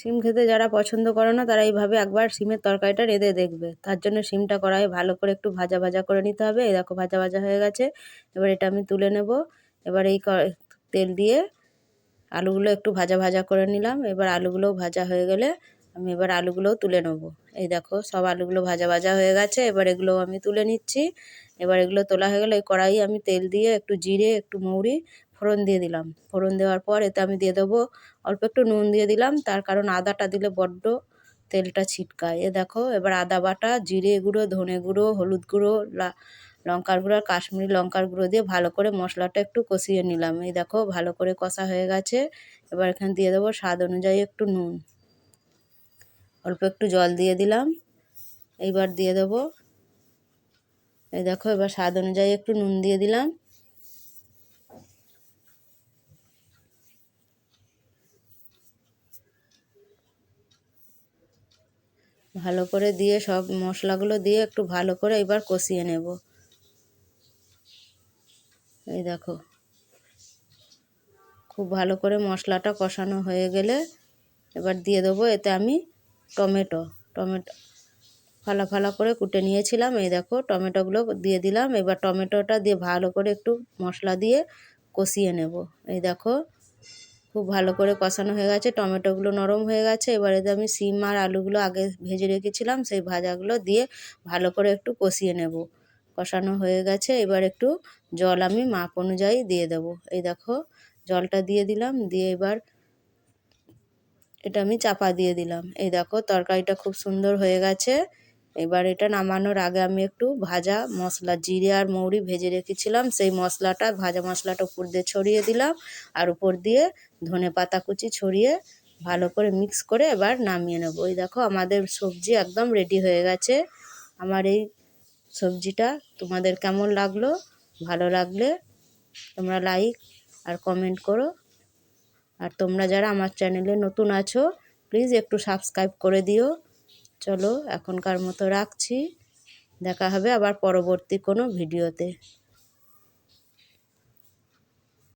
শিম খেতে যারা পছন্দ করে না তারা এইভাবে একবার শিমের তরকারিটা রেঁধে দেখবে। তার জন্য শিমটা কড়াইয়ে ভালো করে একটু ভাজা ভাজা করে নিতে হবে। এই দেখো ভাজা ভাজা হয়ে গেছে। এবার এটা আমি তুলে নেব। এবার এই তেল দিয়ে আলুগুলো একটু ভাজা ভাজা করে নিলাম। এবার আলুগুলোও ভাজা হয়ে গেলে আমি এবার আলুগুলোও তুলে নেব। এই দেখো সব আলুগুলো ভাজা ভাজা হয়ে গেছে। এবার এগুলো আমি তুলে নিচ্ছি। এবার এগুলো তোলা হয়ে গেলে এই কড়াইয়ে আমি তেল দিয়ে একটু জিরে একটু মৌরি ফোড়ন দিয়ে দিলাম। ফোড়ন দেওয়ার পর এতে আমি দিয়ে দেবো অল্প একটু নুন দিয়ে দিলাম, তার কারণ আদাটা দিলে বড্ড তেলটা ছিটকায়। এ দেখো এবার আদা বাটা, জিরে গুঁড়ো, ধনে গুঁড়ো, হলুদ গুঁড়ো, লঙ্কার গুঁড়ো আর কাশ্মীরি লঙ্কার গুঁড়ো দিয়ে ভালো করে মশলাটা একটু কষিয়ে নিলাম। এই দেখো ভালো করে কষা হয়ে গেছে। এবার এখানে দিয়ে দেবো স্বাদ অনুযায়ী একটু নুন, অল্প একটু জল দিয়ে দিলাম। এইবার দিয়ে দেবো, এই দেখো এবার স্বাদ অনুযায়ী একটু নুন দিয়ে দিলাম। ভালো করে দিয়ে সব মশলাগুলো দিয়ে একটু ভালো করে এবার কষিয়ে নেব। এই দেখো খুব ভালো করে মশলাটা কষানো হয়ে গেলে এবার দিয়ে দেবো এতে আমি টমেটো ফালা ফালা করে কুটে নিয়েছিলাম। এই দেখো টমেটোগুলো দিয়ে দিলাম। এবার টমেটোটা দিয়ে ভালো করে একটু মশলা দিয়ে কষিয়ে নেব। এই দেখো খুব ভালো করে কষানো হয়ে গেছে, টমেটোগুলো নরম হয়ে গেছে। এবার এতে আমি শিম আর আলুগুলো আগে ভেজে রেখেছিলাম, সেই ভাজাগুলো দিয়ে ভালো করে একটু কষিয়ে নেব। কষানো হয়ে গেছে। এবার একটু জল আমি মাপ অনুযায়ী দিয়ে দেব। এই দেখো জলটা দিয়ে দিলাম, দিয়ে এবার এটা আমি চাপা দিয়ে দিলাম। এই দেখো তরকারিটা খুব সুন্দর হয়ে গেছে। এবার এটা নামানোর আগে আমি একটু ভাজা মশলা জিরে আর মৌরি ভেজে রেখেছিলাম, সেই মশলাটা ভাজা মশলাটা উপর দিয়ে ছড়িয়ে দিলাম, আর উপর দিয়ে ধনে পাতা কুচি ছড়িয়ে ভালো করে মিক্স করে এবার নামিয়ে নেব। এই দেখো আমাদের সবজি একদম রেডি হয়ে গেছে। আমার এই সবজিটা তোমাদের কেমন লাগলো? ভালো লাগলে তোমরা লাইক আর কমেন্ট করো। আর তোমরা যারা আমার চ্যানেলে নতুন আছো প্লিজ একটু সাবস্ক্রাইব করে দিও। চলো এখনকার মতো রাখছি, দেখা হবে আবার পরবর্তী কোনো ভিডিওতে।